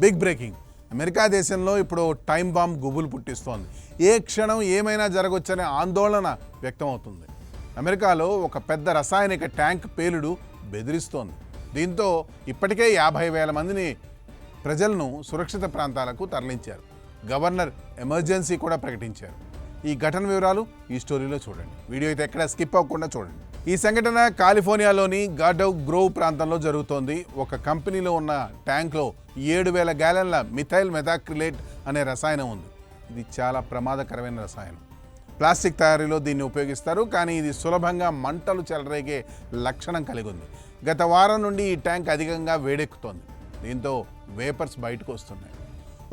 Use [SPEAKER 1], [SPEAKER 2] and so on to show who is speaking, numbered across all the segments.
[SPEAKER 1] Big breaking. America దేశంలో ఇప్పుడు time bomb గుబులు పుట్టిస్తోంది. ఏ క్షణం ఏమైనా జరగవచ్చనే ఆందోళన వ్యక్తమవుతుంది. అమెరికాలో ఒక పెద్ద రసాయనిక ట్యాంక్ పేలుడు బెదిరిస్తోంది. దీంతో ఇప్పటికే 50,000 మందిని ప్రజలను సురక్షిత ప్రాంతాలకు తరలించారు. గవర్నర్ ఎమర్జెన్సీ కూడా ప్రకటించారు. ఈ ఘటన వివరాలు ఈ స్టోరీలో చూడండి. వీడియో అయితే ఎక్కడ స్కిప్ అవ్వకుండా చూడండి. ఈ సంఘటన కాలిఫోర్నియాలోని గార్డవ్ గ్రోవ్ ప్రాంతంలో జరుగుతోంది. ఒక కంపెనీలో ఉన్న ట్యాంక్లో 7,000 గ్యాలన్ల మిథైల్ మెథాక్రిలేట్ అనే రసాయనం ఉంది. ఇది చాలా ప్రమాదకరమైన రసాయనం. ప్లాస్టిక్ తయారీలో దీన్ని ఉపయోగిస్తారు, కానీ ఇది సులభంగా మంటలు చెలరేగే లక్షణం కలిగి ఉంది. గత వారం నుండి ఈ ట్యాంక్ అధికంగా వేడెక్కుతోంది. దీంతో వేపర్స్ బయటకు వస్తున్నాయి.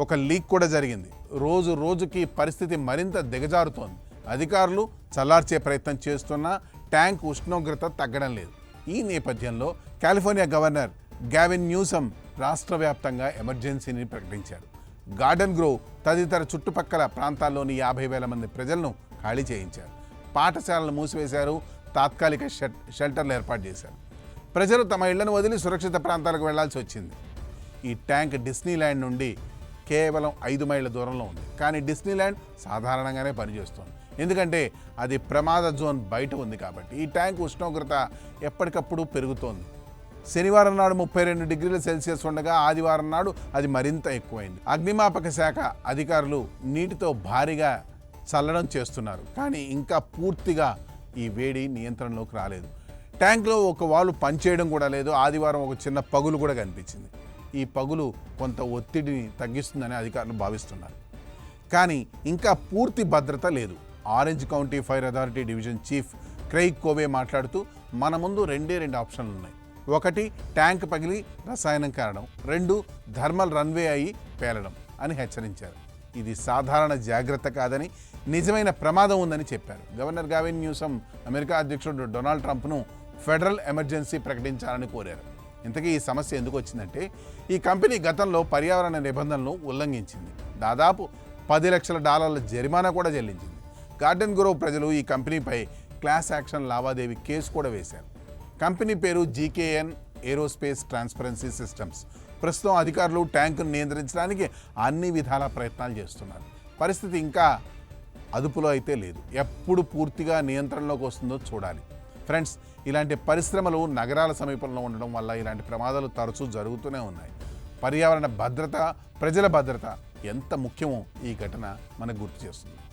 [SPEAKER 1] ఒక లీక్ కూడా జరిగింది. రోజు రోజుకి పరిస్థితి మరింత దిగజారుతోంది. అధికారులు చల్లార్చే ప్రయత్నం చేస్తున్నా ట్యాంక్ ఉష్ణోగ్రత తగ్గడం లేదు. ఈ నేపథ్యంలో కాలిఫోర్నియా గవర్నర్ గావిన్ న్యూసమ్ రాష్ట్ర వ్యాప్తంగా ఎమర్జెన్సీని ప్రకటించారు. గార్డెన్ గ్రోవ్ తదితర చుట్టుపక్కల ప్రాంతాల్లోని 50,000 మంది ప్రజలను ఖాళీ చేయించారు. పాఠశాలలు మూసివేశారు. తాత్కాలిక షెల్టర్లు ఏర్పాటు చేశారు. ప్రజలు తమ ఇళ్లను వదిలి సురక్షిత ప్రాంతాలకు వెళ్లాల్సి వచ్చింది. ఈ ట్యాంక్ డిస్నీల్యాండ్ నుండి కేవలం 5 మైళ్ళ దూరంలో ఉంది. కానీ డిస్నీల్యాండ్ సాధారణంగానే పనిచేస్తుంది, ఎందుకంటే అది ప్రమాద జోన్ బయట ఉంది కాబట్టి. ఈ ట్యాంక్ ఉష్ణోగ్రత ఎప్పటికప్పుడు పెరుగుతోంది. శనివారం నాడు 32 డిగ్రీల సెల్సియస్ ఉండగా ఆదివారం నాడు అది మరింత ఎక్కువైంది. అగ్నిమాపక శాఖ అధికారులు నీటితో భారీగా చల్లడం చేస్తున్నారు, కానీ ఇంకా పూర్తిగా ఈ వేడి నియంత్రణలోకి రాలేదు. ట్యాంక్లో ఒక వాల్వ్ పనిచేయడం కూడా లేదు. ఆదివారం ఒక చిన్న పగులు కూడా కనిపించింది. ఈ పగులు కొంత ఒత్తిడిని తగ్గిస్తుందని అధికారులు భావిస్తున్నారు, కానీ ఇంకా పూర్తి భద్రత లేదు. Orange county fire authority division chief Craig Covey మాట్లాడుతూ, మన ముందు రెండు ఆప్షన్లు ఉన్నాయి. ఒకటి, ట్యాంక్ పగిలి రసాయనం కారణం. 2, థర్మల్ రన్వే అయి పేలడం అని హెచ్చరించారు. ఇది సాధారణ జాగ్రత్త కాదని, నిజమైన ప్రమాదం ఉందని చెప్పారు. గవర్నర్ గావిన్ న్యూసమ్ అమెరికా అధ్యక్షుడు డొనాల్డ్ ట్రంప్ను ఫెడరల్ ఎమర్జెన్సీ ప్రకటించాలని కోరారు. ఇంతకీ ఈ సమస్య ఎందుకు వచ్చిందంటే, ఈ కంపెనీ గతంలో పర్యావరణ నిబంధనలను ఉల్లంఘించింది. దాదాపు $10 లక్షల జరిమానా కూడా చెల్లించింది. గార్డెన్ గ్రోవ్ ప్రజలు ఈ కంపెనీపై క్లాస్ యాక్షన్ లావాదేవీ కేసు కూడా వేశారు. కంపెనీ పేరు జీకేఎన్ ఏరోస్పేస్ ట్రాన్స్పరెన్సీ సిస్టమ్స్. ప్రస్తుతం అధికారులు ట్యాంకును నియంత్రించడానికి అన్ని విధాల ప్రయత్నాలు చేస్తున్నారు. పరిస్థితి ఇంకా అదుపులో అయితే లేదు. ఎప్పుడు పూర్తిగా నియంత్రణలోకి వస్తుందో చూడాలి. ఫ్రెండ్స్, ఇలాంటి పరిశ్రమలు నగరాల సమీపంలో ఉండడం వల్ల ఇలాంటి ప్రమాదాలు తరచూ జరుగుతూనే ఉన్నాయి. పర్యావరణ భద్రత, ప్రజల భద్రత ఎంత ముఖ్యమో ఈ ఘటన మనకు గుర్తు చేస్తుంది.